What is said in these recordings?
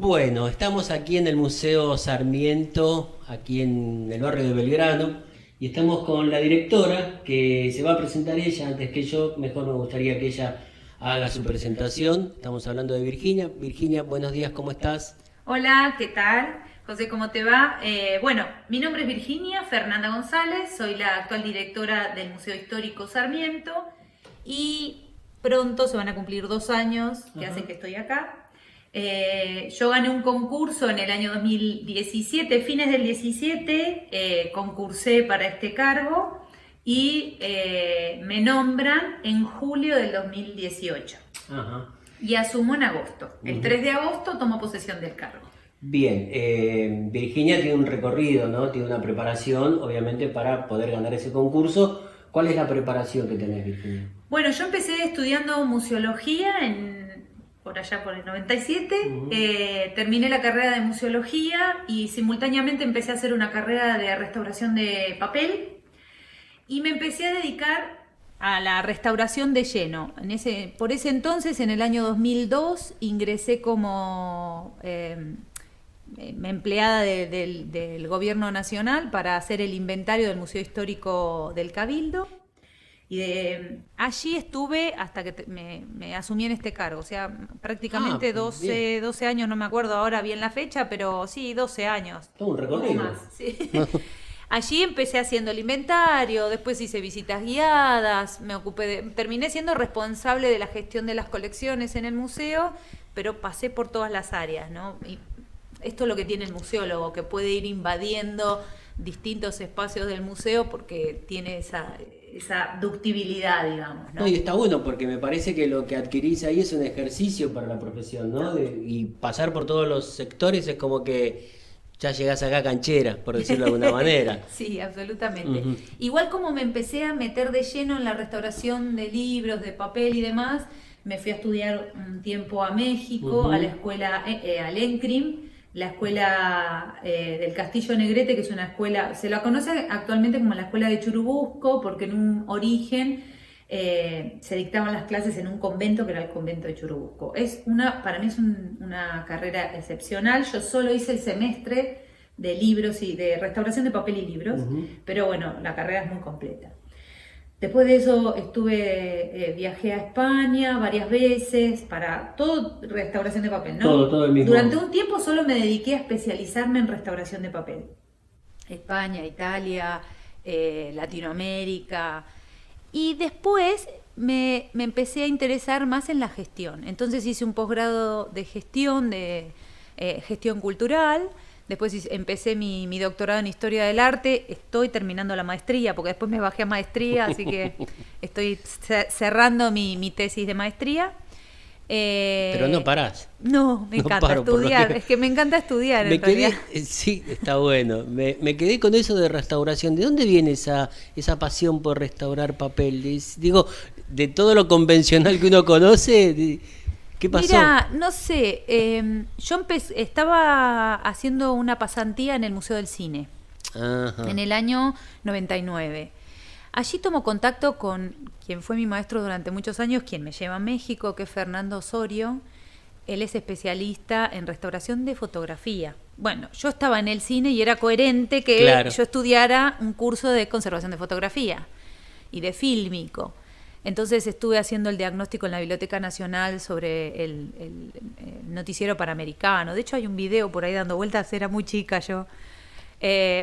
Bueno, estamos aquí en el Museo Sarmiento, aquí en el barrio de Belgrano, y estamos con la directora que se va a presentar ella antes que yo. Mejor me gustaría que ella haga su presentación. Estamos hablando de Virginia. Virginia, buenos días, ¿cómo estás? Hola, ¿qué tal? José, ¿cómo te va? Bueno, mi nombre es Virginia Fernanda González, soy la actual directora del Museo Histórico Sarmiento y pronto se van a cumplir 2 años que Ajá. hace que estoy acá. Yo gané un concurso en el año 2017, fines del 17, concursé para este cargo y me nombran en julio del 2018 Ajá. y asumo en agosto. El Ujú. 3 de agosto tomo posesión del cargo. Bien, Virginia tiene un recorrido, ¿no? Tiene una preparación, obviamente, para poder ganar ese concurso. ¿Cuál es la preparación que tenés, Virginia? Bueno, yo empecé estudiando museología por allá por el 97, Ujú. terminé la carrera de museología y simultáneamente empecé a hacer una carrera de restauración de papel y me empecé a dedicar a la restauración de lleno. Por ese entonces, en el año 2002, ingresé como empleada del Gobierno Nacional para hacer el inventario del Museo Histórico del Cabildo. Allí estuve hasta que me asumí en este cargo, o sea, Ah, prácticamente bien, 12 años, no me acuerdo ahora bien la fecha, pero sí, 12 años, todo un o recorrido. más, sí. Allí empecé haciendo el inventario, después hice visitas guiadas, terminé siendo responsable de la gestión de las colecciones en el museo, pero pasé por todas las áreas, ¿no? Y esto es lo que tiene el museólogo, que puede ir invadiendo distintos espacios del museo porque tiene esa ductibilidad, digamos, No, y ¿no? está bueno porque me parece que lo que adquirís ahí es un ejercicio para la profesión, ¿no? Y pasar por todos los sectores es como que ya llegás acá canchera, por decirlo de alguna manera. Sí, absolutamente. Ujú. Igual como me empecé a meter de lleno en la restauración de libros, de papel y demás, me fui a estudiar un tiempo a México, a la Ujú. escuela, al ENCRIM, la escuela del Castillo Negrete, que es una escuela, se la conoce actualmente como la escuela de Churubusco, porque en un origen se dictaban las clases en un convento que era el convento de Churubusco. Para mí es una carrera excepcional. Yo solo hice el semestre de libros y de restauración de papel y libros, Ujú. pero bueno, la carrera es muy completa. Después de eso viajé a España varias veces para todo restauración de papel, ¿no? Todo el Durante mismo. un tiempo solo me dediqué a especializarme en restauración de papel. España, Italia, Latinoamérica. Y después me empecé a interesar más en la gestión. Entonces hice un posgrado de gestión cultural. Después empecé mi doctorado en Historia del Arte. Estoy terminando la maestría, porque después me bajé a maestría, así que estoy cerrando mi tesis de maestría. Pero no parás. No, me No encanta paro por lo estudiar. que... Es que me encanta estudiar Me en realidad. quedé, sí, está bueno. Me quedé con eso de restauración. ¿De dónde viene esa pasión por restaurar papel? Digo, de todo lo convencional que uno conoce, ¿qué pasó? Mira, no sé, estaba haciendo una pasantía en el Museo del Cine Ajá, en el año 99. Allí tomo contacto con quien fue mi maestro durante muchos años, quien me lleva a México, que es Fernando Osorio. Él es especialista en restauración de fotografía. Bueno, yo estaba en el cine y era coherente que claro. yo estudiara un curso de conservación de fotografía y de fílmico. Entonces estuve haciendo el diagnóstico en la Biblioteca Nacional sobre el noticiero panamericano. De hecho hay un video por ahí dando vueltas, era muy chica yo.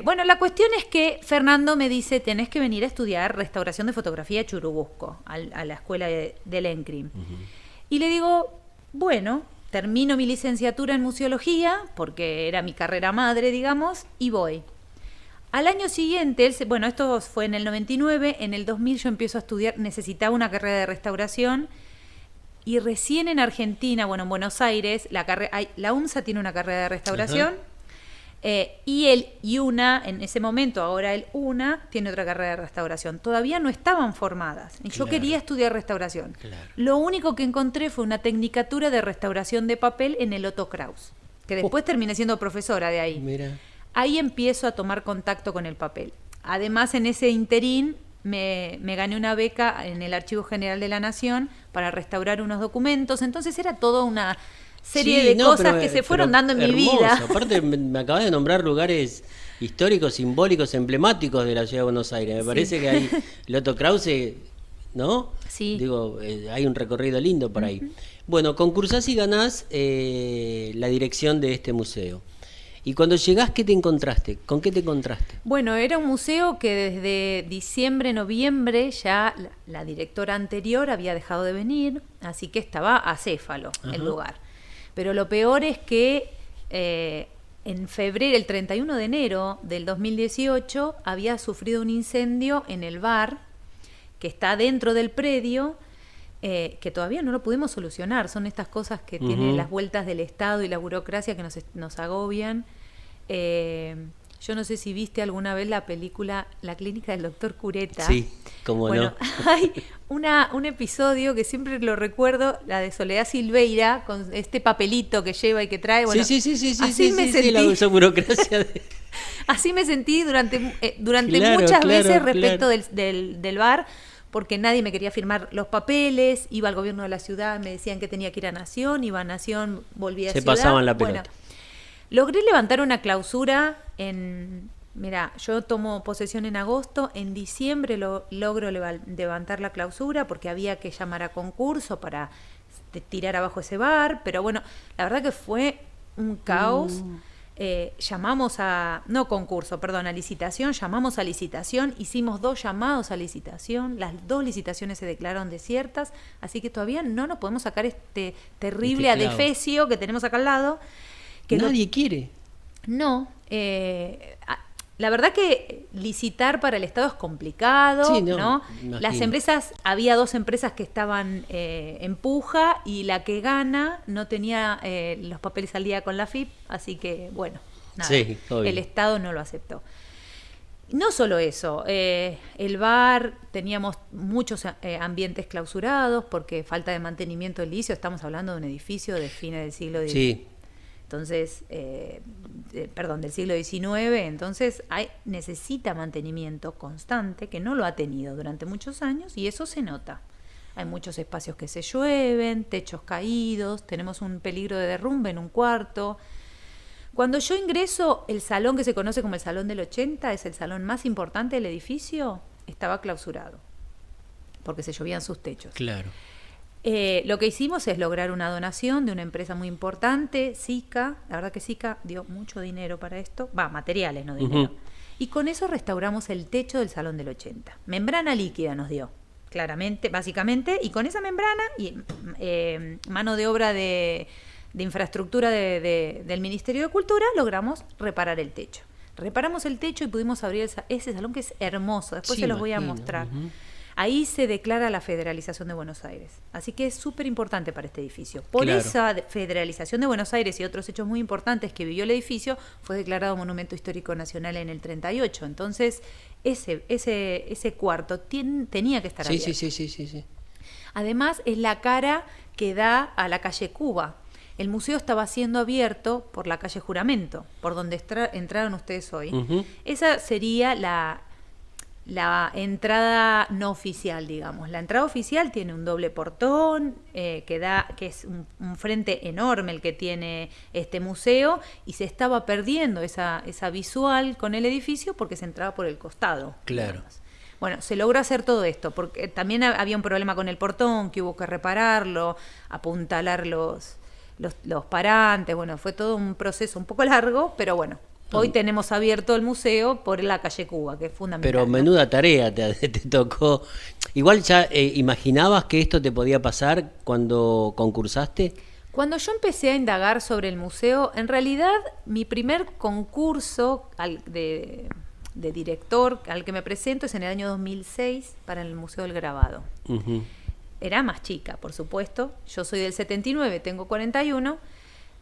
Bueno, la cuestión es que Fernando me dice, tenés que venir a estudiar restauración de fotografía a Churubusco, a la escuela del ENCRIM. Y le digo, bueno, termino mi licenciatura en museología, porque era mi carrera madre, digamos, y voy. Al año siguiente, bueno, esto fue en el 99, en el 2000 yo empiezo a estudiar, necesitaba una carrera de restauración y recién en Argentina, bueno, en Buenos Aires, la UNSA tiene una carrera de Ajá, restauración y el IUNA, en ese momento, ahora el UNA, tiene otra carrera de restauración. Todavía no estaban formadas. Y yo claro, quería estudiar restauración. claro. Lo único que encontré fue una tecnicatura de restauración de papel en el Otto Kraus, que después terminé siendo profesora de ahí. Mira. Ahí empiezo a tomar contacto con el papel. Además, en ese interín me gané una beca en el Archivo General de la Nación para restaurar unos documentos. Entonces era todo una serie Sí, de no, cosas pero- que se fueron pero dando en mi hermoso. vida. Aparte, me acabas de nombrar lugares históricos, simbólicos, emblemáticos de la ciudad de Buenos Aires. Me Sí. parece que hay Loto Krause, ¿no? Sí. Digo, hay un recorrido lindo por ahí. Bueno, concursás y ganás la dirección de este museo. Y cuando llegás, ¿qué te encontraste? ¿Con qué te encontraste? Bueno, era un museo que desde diciembre, noviembre ya la directora anterior había dejado de venir, así que estaba acéfalo Ajá. el lugar. Pero lo peor es que en febrero, el 31 de enero del 2018, había sufrido un incendio en el bar que está dentro del predio, que todavía no lo pudimos solucionar. Son estas cosas que tienen las vueltas del Estado y la burocracia que nos agobian. Yo no sé si viste alguna vez la película La clínica del doctor Cureta. Sí, cómo Bueno, no. hay un episodio que siempre lo recuerdo, la de Soledad Silveira, con este papelito que lleva y que trae. Bueno, sí, así me sentí. esa burocracia de... Así me sentí durante Claro, muchas claro, veces respecto claro. del bar, porque nadie me quería firmar los papeles, iba al gobierno de la ciudad, me decían que tenía que ir a Nación, iba a Nación, volvía a Se Ciudad. pasaban la Bueno, pelota. logré levantar una clausura mira, yo tomo posesión en agosto, en diciembre logro levantar la clausura porque había que llamar a concurso para tirar abajo ese bar, pero bueno, la verdad que fue un caos. Llamamos a licitación, llamamos a licitación, hicimos 2 llamados a licitación, las 2 licitaciones se declararon desiertas, así que todavía no nos podemos sacar este terrible Este clavo. adefesio que tenemos acá al lado. Que Nadie quiere. No, la verdad que licitar para el Estado es complicado, Sí, no, ¿no? imagino. Las empresas, había 2 empresas que estaban en puja y la que gana no tenía los papeles al día con la FIP, así que bueno, nada, Sí, obvio. el Estado no lo aceptó. No solo eso, el bar, teníamos muchos ambientes clausurados porque falta de mantenimiento edilicio, estamos hablando de un edificio de fines del siglo XIX. Sí. Entonces, del siglo XIX, entonces necesita mantenimiento constante, que no lo ha tenido durante muchos años, y eso se nota. Hay muchos espacios que se llueven, techos caídos, tenemos un peligro de derrumbe en un cuarto. Cuando yo ingreso, el salón que se conoce como el Salón del 80, es el salón más importante del edificio, estaba clausurado, porque se llovían sus techos. Claro. Lo que hicimos es lograr una donación de una empresa muy importante, SICA. La verdad que SICA dio mucho dinero para esto. materiales, no dinero. Y con eso restauramos el techo del Salón del 80. Membrana líquida nos dio, claramente, básicamente. Y con esa membrana y mano de obra de infraestructura del Ministerio de Cultura, logramos reparar el techo. Reparamos el techo y pudimos abrir ese salón que es hermoso. Después Sí, se los voy a imagino. mostrar. Ahí se declara la federalización de Buenos Aires. Así que es súper importante para este edificio. Por Claro. esa federalización de Buenos Aires y otros hechos muy importantes que vivió el edificio, fue declarado Monumento Histórico Nacional en el 38. Entonces, ese cuarto tenía que estar Sí, abierto. sí. Además, es la cara que da a la calle Cuba. El museo estaba siendo abierto por la calle Juramento, por donde entraron ustedes hoy. Esa sería la entrada no oficial, digamos. La entrada oficial tiene un doble portón, que es un frente enorme el que tiene este museo, y se estaba perdiendo esa visual con el edificio porque se entraba por el costado. Claro. Digamos. Bueno, se logró hacer todo esto, porque también había un problema con el portón, que hubo que repararlo, apuntalar los parantes, bueno, fue todo un proceso un poco largo, pero bueno. Hoy tenemos abierto el museo por la calle Cuba, que es fundamental. Pero menuda tarea te tocó. Igual ya imaginabas que esto te podía pasar cuando concursaste. Cuando yo empecé a indagar sobre el museo, en realidad mi primer concurso de director al que me presento es en el año 2006 para el Museo del Grabado. Era más chica, por supuesto. Yo soy del 79, tengo 41.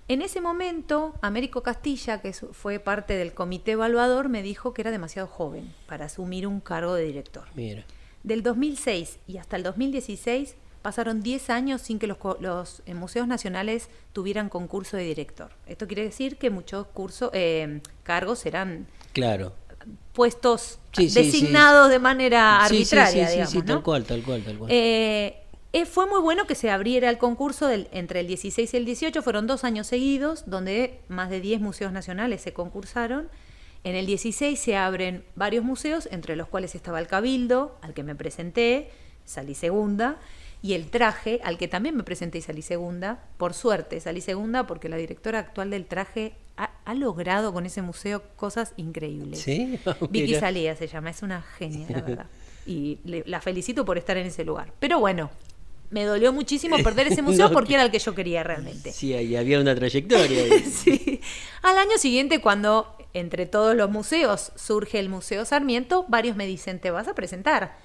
En ese momento, Américo Castilla, que fue parte del comité evaluador, me dijo que era demasiado joven para asumir un cargo de director. Mira. Del 2006 y hasta el 2016 pasaron 10 años sin que los museos nacionales tuvieran concurso de director. Esto quiere decir que muchos cargos eran Claro. puestos Sí, designados de manera arbitraria, sí, digamos, ¿no? tal cual. Fue muy bueno que se abriera el concurso entre el 16 y el 18, fueron 2 años seguidos, donde más de 10 museos nacionales se concursaron. En el 16 se abren varios museos, entre los cuales estaba el Cabildo, al que me presenté, salí segunda, y el Traje, al que también me presenté y salí segunda. Por suerte salí segunda porque la directora actual del Traje ha logrado con ese museo cosas increíbles. ¿Sí? Vicky Mira. Salía se llama, es una genia, la verdad. Y la felicito por estar en ese lugar. Pero bueno, me dolió muchísimo perder ese museo No, porque era el que yo quería realmente. Sí, ahí había una trayectoria. Ahí. Sí. Al año siguiente, cuando entre todos los museos surge el Museo Sarmiento, varios me dicen, ¿te vas a presentar?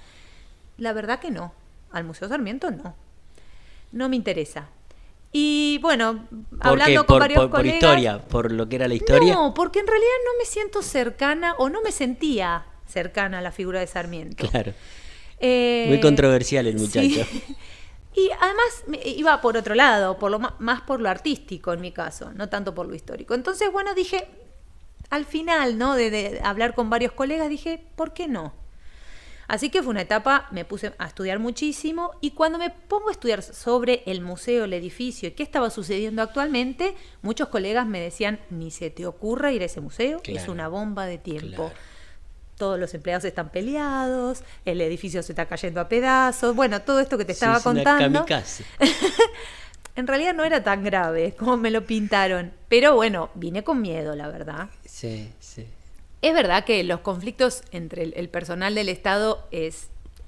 La verdad que no. Al Museo Sarmiento no. No me interesa. Y bueno, hablando con varios por colegas... historia, por lo que era la historia. No, porque en realidad no me siento cercana o no me sentía cercana a la figura de Sarmiento. Claro. Muy controversial el muchacho. Sí. Y además iba por otro lado, por lo más por lo artístico en mi caso, no tanto por lo histórico. Entonces, bueno, dije, al final, ¿no? De hablar con varios colegas, dije, ¿por qué no? Así que fue una etapa, me puse a estudiar muchísimo y cuando me pongo a estudiar sobre el museo, el edificio y qué estaba sucediendo actualmente, muchos colegas me decían, ni se te ocurra ir a ese museo, Claro. es una bomba de tiempo. Claro. Todos los empleados están peleados, el edificio se está cayendo a pedazos, bueno, todo esto que te estaba Sí, es una contando. kamikaze. En realidad no era tan grave como me lo pintaron, pero bueno, vine con miedo, la verdad. Sí, sí. Es verdad que los conflictos entre el personal del Estado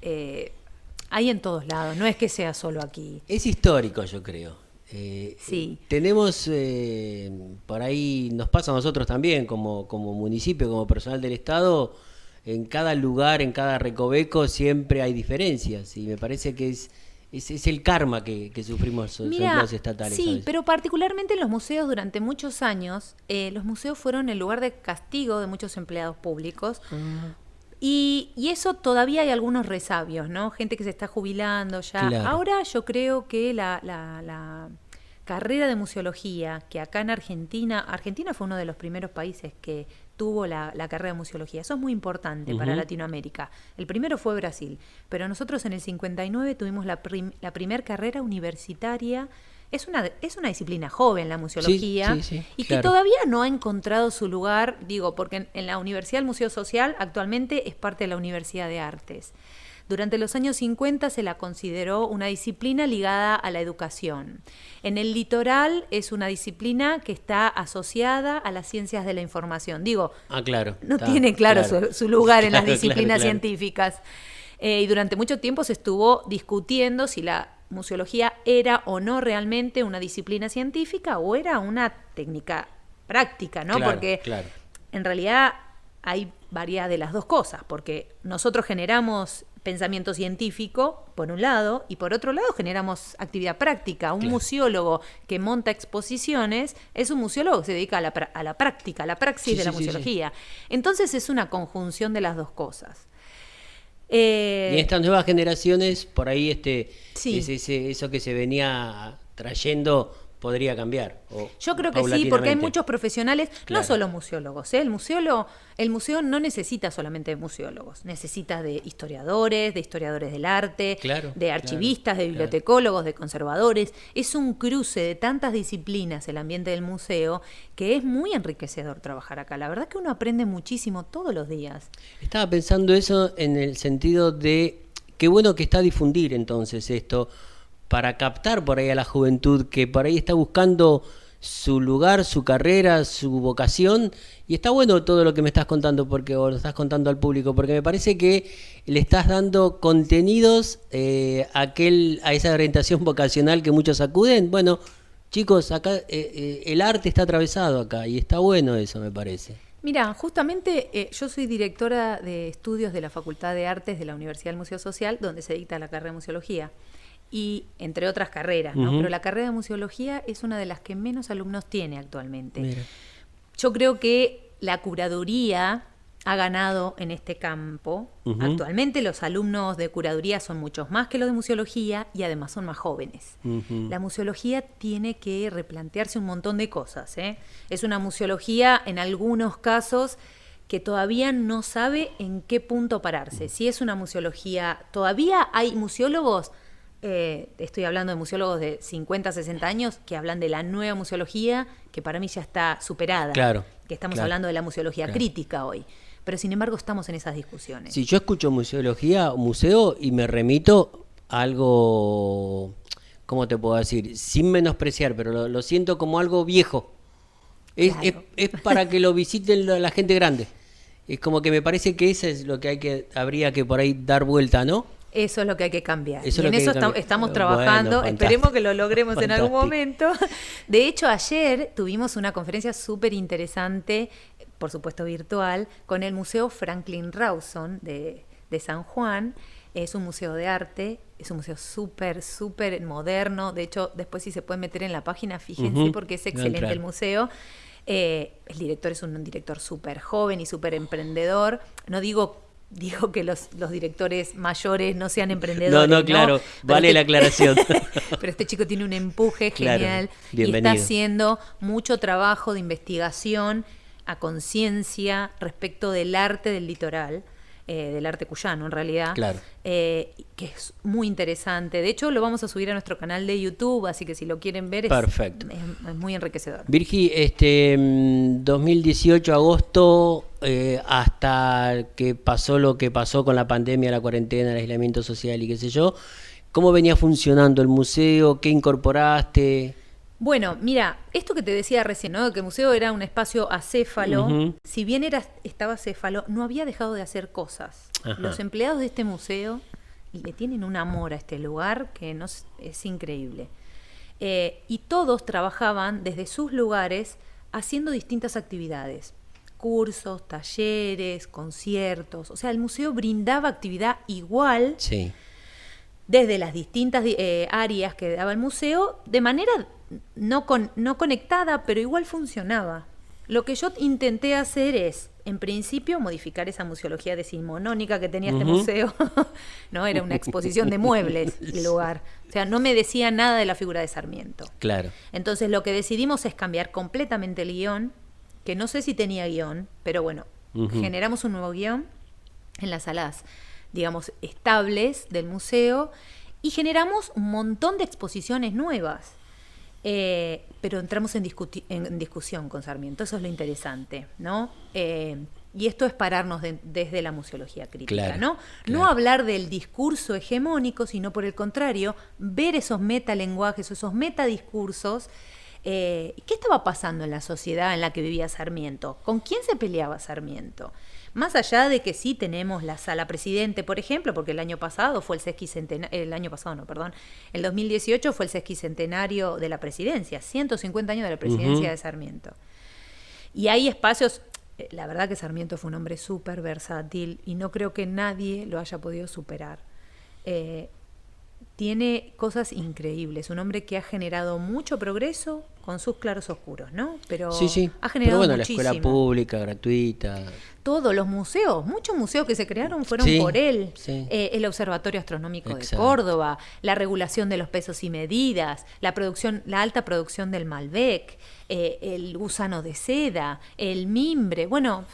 hay en todos lados, no es que sea solo aquí. Es histórico, yo creo. Sí. Tenemos, por ahí nos pasa a nosotros también, como municipio, como personal del Estado, en cada lugar, en cada recoveco, siempre hay diferencias. Y me parece que es el karma que sufrimos los Mira, empleados estatales. sí, ¿sabes? pero particularmente en los museos durante muchos años, los museos fueron el lugar de castigo de muchos empleados públicos. Y eso todavía hay algunos resabios, ¿no? Gente que se está jubilando ya. Claro. Ahora yo creo que la carrera de museología, que acá en Argentina fue uno de los primeros países que tuvo la carrera de museología. Eso es muy importante para Latinoamérica. El primero fue Brasil, pero nosotros en el 59 tuvimos la primer carrera universitaria. Es una disciplina joven la museología sí, y claro. que todavía no ha encontrado su lugar, digo, porque en la Universidad del Museo Social actualmente es parte de la Universidad de Artes. Durante los años 50 se la consideró una disciplina ligada a la educación. En el litoral es una disciplina que está asociada a las ciencias de la información. Digo, Claro. no está, tiene claro su lugar en las Claro, disciplinas claro. científicas. Y durante mucho tiempo se estuvo discutiendo si la museología era o no realmente una disciplina científica o era una técnica práctica, ¿no? Claro, Porque claro. en realidad hay varias de las dos cosas, porque nosotros generamos pensamiento científico, por un lado, y por otro lado generamos actividad práctica. Un Claro. museólogo que monta exposiciones es un museólogo que se dedica a la práctica, a la praxis Sí, de la sí, sí, museología. Entonces es una conjunción de las dos cosas. Y en estas nuevas generaciones, por ahí Sí. eso que se venía trayendo podría cambiar. Yo creo que sí, porque hay paulatinamente. muchos profesionales, Claro. no solo museólogos, ¿eh? El museo no necesita solamente de museólogos, necesita de historiadores del arte, Claro, de archivistas, claro, de bibliotecólogos, de conservadores. Es un cruce de tantas disciplinas el ambiente del museo que es muy enriquecedor trabajar acá. La verdad que uno aprende muchísimo todos los días. Estaba pensando eso en el sentido de qué bueno que está difundir entonces esto para captar por ahí a la juventud que por ahí está buscando su lugar, su carrera, su vocación, y está bueno todo lo que me estás contando o lo estás contando al público, porque me parece que le estás dando contenidos a esa orientación vocacional que muchos acuden. Bueno, chicos, acá el arte está atravesado acá y está bueno eso, me parece. Mira, justamente yo soy directora de estudios de la Facultad de Artes de la Universidad del Museo Social, donde se dicta la carrera de museología. Y entre otras carreras, ¿no? Ujú. Pero la carrera de museología es una de las que menos alumnos tiene actualmente. Mira. Yo creo que la curaduría ha ganado en este campo. Ujú. Actualmente los alumnos de curaduría son muchos más que los de museología y además son más jóvenes. Ujú. La museología tiene que replantearse un montón de cosas, ¿eh? Es una museología en algunos casos que todavía no sabe en qué punto pararse. Si es una museología, todavía hay museólogos estoy hablando de museólogos de 50, 60 años que hablan de la nueva museología, que para mí ya está superada. Claro. Que estamos Claro. hablando de la museología Claro. crítica hoy. Pero sin embargo estamos en esas discusiones. Sí, yo escucho museología, museo, y me remito a algo, ¿cómo te puedo decir? Sin menospreciar, pero lo siento como algo viejo. Claro. Es para que lo visiten la gente grande. Es como que me parece que eso es lo que habría que por ahí dar vuelta, ¿no? Eso es lo que hay que cambiar. Eso es Y lo en que hay eso que cambiar. estamos Bueno, trabajando. fantástico. Esperemos que lo logremos en algún Fantástico. momento. De hecho, ayer tuvimos una conferencia súper interesante, por supuesto virtual, con el Museo Franklin Rawson de San Juan. Es un museo de arte, es un museo súper moderno. De hecho, después si se pueden meter en la página, fíjense, Ujú. porque es Voy a excelente entrar. el museo. El director es un director súper joven y súper emprendedor. No digo que los directores mayores no sean emprendedores. No, claro, Pero vale la aclaración. Pero este chico tiene un empuje Claro, genial y bienvenido. está haciendo mucho trabajo de investigación a conciencia respecto del arte del litoral, del arte cuyano en realidad, Claro. que es muy interesante. De hecho, lo vamos a subir a nuestro canal de YouTube, así que si lo quieren ver Perfecto. es muy enriquecedor. Virgi, 2018, agosto, hasta que pasó lo que pasó con la pandemia, la cuarentena, el aislamiento social y qué sé yo, ¿cómo venía funcionando el museo? ¿Qué incorporaste? Bueno, mira, esto que te decía recién, ¿no? Que el museo era un espacio acéfalo. Ujú. Si bien estaba acéfalo, no había dejado de hacer cosas. Ajá. Los empleados de este museo le tienen un amor a este lugar que es increíble. Y todos trabajaban desde sus lugares haciendo distintas actividades. Cursos, talleres, conciertos. O sea, el museo brindaba actividad igual Sí. desde las distintas áreas que daba el museo, de manera no conectada, pero igual funcionaba. Lo que yo intenté hacer es, en principio, modificar esa museología decimonónica que tenía este Ujú. museo. No, era una exposición de muebles el lugar. O sea, no me decía nada de la figura de Sarmiento. Claro. Entonces lo que decidimos es cambiar completamente el guión, que no sé si tenía guión, pero bueno, Ujú. generamos un nuevo guión en las salas, digamos, estables del museo y generamos un montón de exposiciones nuevas. Pero entramos en discusión con Sarmiento, eso es lo interesante, ¿no? Y esto es pararnos desde la museología crítica, Claro, ¿no? claro. No hablar del discurso hegemónico, sino por el contrario, ver esos metalenguajes o esos metadiscursos. ¿Qué estaba pasando en la sociedad en la que vivía Sarmiento? ¿Con quién se peleaba Sarmiento? Más allá de que sí tenemos la sala presidente, por ejemplo, porque el año pasado fue el 2018 fue el sesquicentenario de la presidencia, 150 años de la presidencia Ujú. de Sarmiento. Y hay espacios, la verdad que Sarmiento fue un hombre súper versátil y no creo que nadie lo haya podido superar. Tiene cosas increíbles, un hombre que ha generado mucho progreso con sus claros oscuros, ¿no? Pero Sí, sí. ha generado Pero bueno, muchísimo. la escuela pública, gratuita. Todos los museos, muchos museos que se crearon fueron Sí, por él. sí. El Observatorio Astronómico de Exacto. Córdoba, la regulación de los pesos y medidas, la alta producción del Malbec, el gusano de seda, el mimbre. Bueno,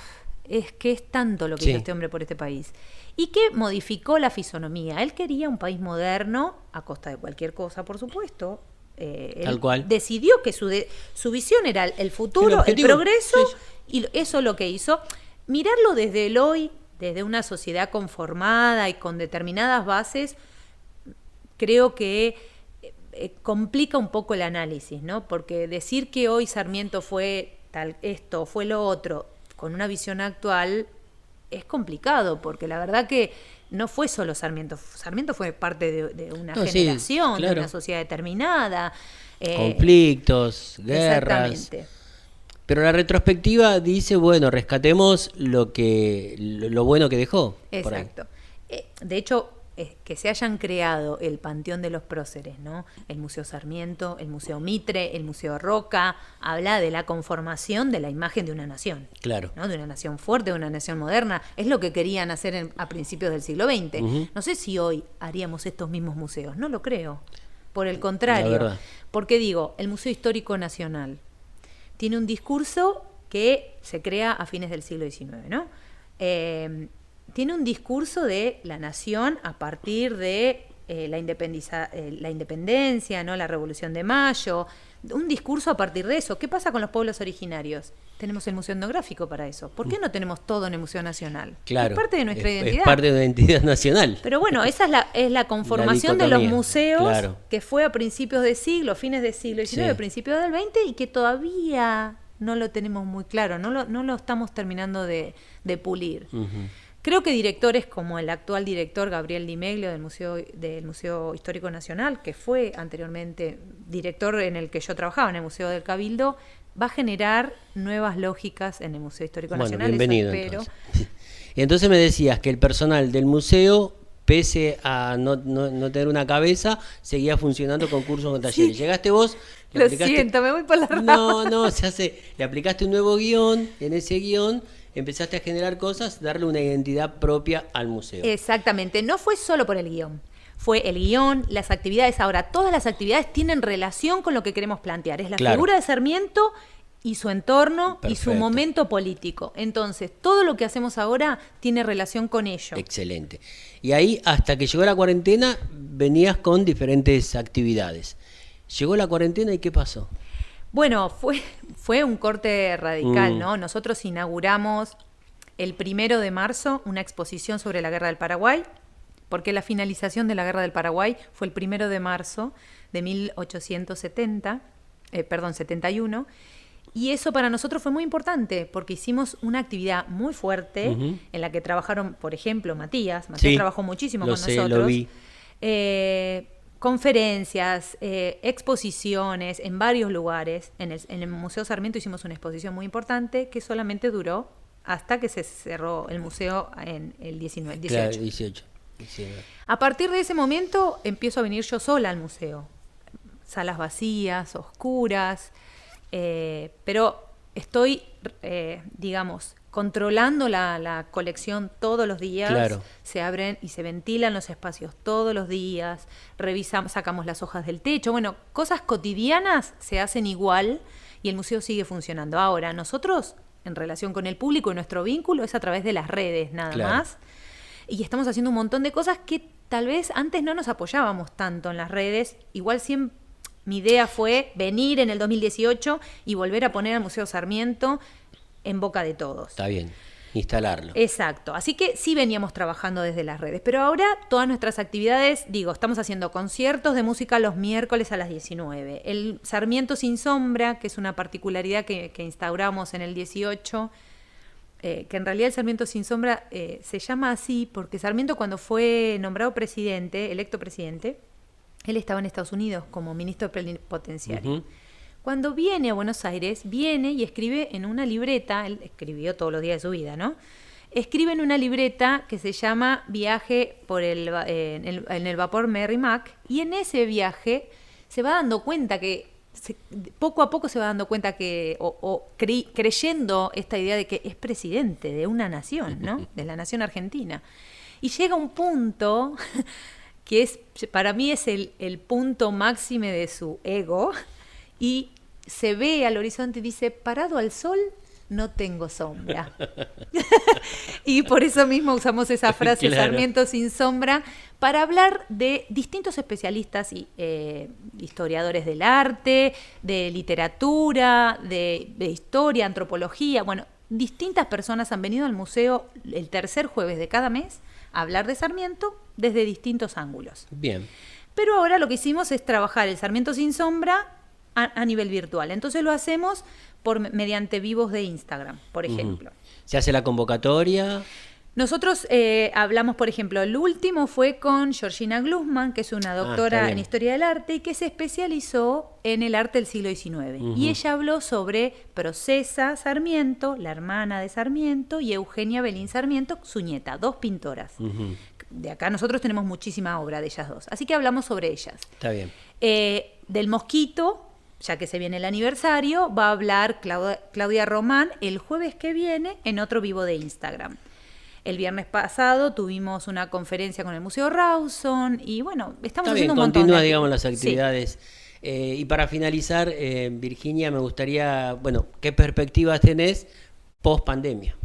es que es tanto lo que Sí. hizo este hombre por este país. Y que modificó la fisonomía. Él quería un país moderno, a costa de cualquier cosa, por supuesto. Él Tal cual. decidió que su visión era el futuro, El el objetivo. progreso, Sí, y eso es lo que hizo. Mirarlo desde el hoy, desde una sociedad conformada y con determinadas bases, creo que complica un poco el análisis, ¿no? Porque decir que hoy Sarmiento fue tal esto, fue lo otro, con una visión actual, es complicado, porque la verdad que no fue solo Sarmiento. Sarmiento fue parte de una No, sí, generación, de claro. una sociedad determinada. Conflictos, guerras. Exactamente. Pero la retrospectiva dice, bueno, rescatemos lo bueno que dejó. por ahí. Exacto. De hecho, que se hayan creado el Panteón de los Próceres, ¿no? El Museo Sarmiento, el Museo Mitre, el Museo Roca, habla de la conformación de la imagen de una nación. Claro. ¿No? De una nación fuerte, de una nación moderna. Es lo que querían hacer a principios del siglo XX. Ujú. No sé si hoy haríamos estos mismos museos, no lo creo. Por el La contrario, verdad. porque digo, el Museo Histórico Nacional tiene un discurso que se crea a fines del siglo XIX, ¿no? Tiene un discurso de la nación a partir de la independencia, ¿no? La Revolución de Mayo, un discurso a partir de eso. ¿Qué pasa con los pueblos originarios? Tenemos el Museo Etnográfico para eso. ¿Por qué no tenemos todo en el Museo Nacional? Claro, Es parte de nuestra identidad. Es parte de una identidad nacional. Pero bueno, esa es la conformación La de los dicotomía, museos, claro. que fue a principios de siglo, fines del siglo XIX, Sí. principios del XX, y que todavía no lo tenemos muy claro, no lo estamos terminando de pulir. Creo que directores como el actual director Gabriel Di Meglio del Museo Histórico Nacional, que fue anteriormente director en el que yo trabajaba, en el Museo del Cabildo, va a generar nuevas lógicas en el Museo Histórico Nacional. Bienvenido, eso espero. entonces. Y entonces me decías que el personal del museo, pese a no tener una cabeza, seguía funcionando con cursos, con talleres. Sí. Llegaste vos, le Lo aplicaste... siento, me voy por la rama. No, le aplicaste un nuevo guión, en ese guión empezaste a generar cosas, darle una identidad propia al museo. Exactamente, no fue solo por el guión. Fue el guión, las actividades. Ahora, todas las actividades tienen relación con lo que queremos plantear. Es la Claro. figura de Sarmiento y su entorno y su Perfecto. momento político. Entonces, todo lo que hacemos ahora tiene relación con ello. Excelente. Y ahí, hasta que llegó la cuarentena, venías con diferentes actividades. Llegó la cuarentena y ¿qué pasó? Bueno, fue un corte radical, ¿no? Nosotros inauguramos el 1 de marzo una exposición sobre la Guerra del Paraguay, porque la finalización de la Guerra del Paraguay fue el 1 de marzo de 71, y eso para nosotros fue muy importante, porque hicimos una actividad muy fuerte en la que trabajaron, por ejemplo, Matías Sí, trabajó muchísimo lo con sé, nosotros. lo vi. Conferencias, exposiciones en varios lugares. En el Museo Sarmiento hicimos una exposición muy importante que solamente duró hasta que se cerró el museo en el 18. Claro, 18. A partir de ese momento empiezo a venir yo sola al museo. Salas vacías, oscuras, pero estoy, digamos, controlando la colección todos los días. Claro. Se abren y se ventilan los espacios todos los días, revisamos, sacamos las hojas del techo. Bueno, cosas cotidianas se hacen igual y el museo sigue funcionando. Ahora, nosotros, en relación con el público y nuestro vínculo, es a través de las redes, nada Claro. más. Y estamos haciendo un montón de cosas que tal vez antes no nos apoyábamos tanto en las redes. Igual siempre mi idea fue venir en el 2018 y volver a poner al Museo Sarmiento en boca de todos. Está bien, instalarlo. Exacto, así que sí veníamos trabajando desde las redes, pero ahora todas nuestras actividades, estamos haciendo conciertos de música los miércoles a las 19. El Sarmiento sin sombra, que es una particularidad que instauramos en el 18, que en realidad el Sarmiento sin sombra se llama así porque Sarmiento, cuando fue nombrado electo presidente, él estaba en Estados Unidos como ministro plenipotenciario. Cuando viene a Buenos Aires, viene y escribe en una libreta, él escribió todos los días de su vida, ¿no? Escribe en una libreta que se llama Viaje en el vapor Merrimack, y en ese viaje se va dando cuenta que, poco a poco se va dando cuenta que, creyendo esta idea de que es presidente de una nación, ¿no? De la nación argentina. Y llega un punto que para mí es el punto máxime de su ego, y se ve al horizonte y dice: parado al sol no tengo sombra. Y por eso mismo usamos esa frase, Claro. Sarmiento sin sombra, para hablar de distintos especialistas y historiadores del arte, de literatura, de historia, antropología. Bueno, distintas personas han venido al museo el tercer jueves de cada mes a hablar de Sarmiento desde distintos ángulos. Bien. Pero ahora lo que hicimos es trabajar el Sarmiento sin sombra a nivel virtual. Entonces lo hacemos mediante vivos de Instagram, por ejemplo. ¿Se hace la convocatoria? Nosotros hablamos, por ejemplo, el último fue con Georgina Glusman, que es una está doctora bien. en Historia del Arte y que se especializó en el arte del siglo XIX. Y ella habló sobre Procesa Sarmiento, la hermana de Sarmiento, y Eugenia Belín Sarmiento, su nieta, dos pintoras. De acá nosotros tenemos muchísima obra de ellas dos. Así que hablamos sobre ellas. Está bien. Del Mosquito, ya que se viene el aniversario, va a hablar Claudia Román el jueves que viene en otro vivo de Instagram. El viernes pasado tuvimos una conferencia con el Museo Rawson y bueno, estamos Está bien, haciendo un montón continúa, de digamos, las Sí. actividades. Y para finalizar, Virginia, me gustaría, ¿qué perspectivas tenés post pandemia?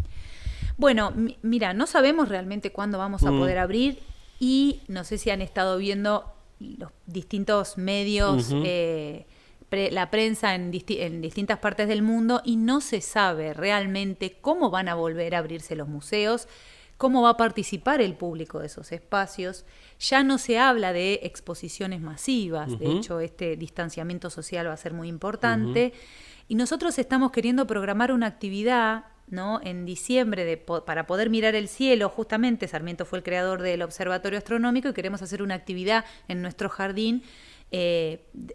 Bueno, mira, no sabemos realmente cuándo vamos a poder abrir. Y no sé si han estado viendo los distintos medios, la prensa en distintas partes del mundo, y no se sabe realmente cómo van a volver a abrirse los museos, cómo va a participar el público de esos espacios. Ya no se habla de exposiciones masivas, de hecho este distanciamiento social va a ser muy importante, y nosotros estamos queriendo programar una actividad, ¿no?, en diciembre para poder mirar el cielo. Justamente Sarmiento fue el creador del Observatorio Astronómico y queremos hacer una actividad en nuestro jardín,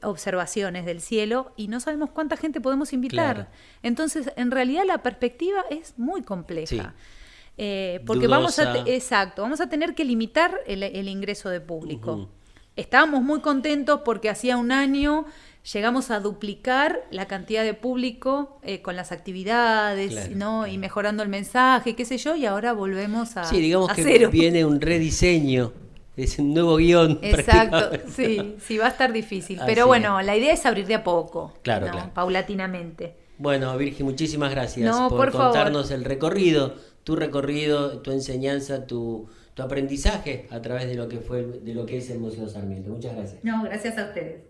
observaciones del cielo, y no sabemos cuánta gente podemos invitar. Claro. Entonces, en realidad la perspectiva es muy compleja. Sí. Porque Dudosa. vamos a tener que limitar el ingreso de público. Estábamos muy contentos porque hacía un año llegamos a duplicar la cantidad de público con las actividades, Claro, ¿no? claro. Y mejorando el mensaje, qué sé yo, y ahora volvemos a, Sí, digamos a que cero. viene un rediseño, es un nuevo guión. Exacto, prácticamente. sí, va a estar difícil. Así Pero bueno, es. la idea es abrir de a poco, Claro, ¿no? claro. Paulatinamente. Bueno, Virgi, muchísimas gracias No, por por favor. contarnos el recorrido, tu enseñanza, tu aprendizaje a través de lo que es el Museo Sarmiento. Muchas gracias. No, gracias a ustedes.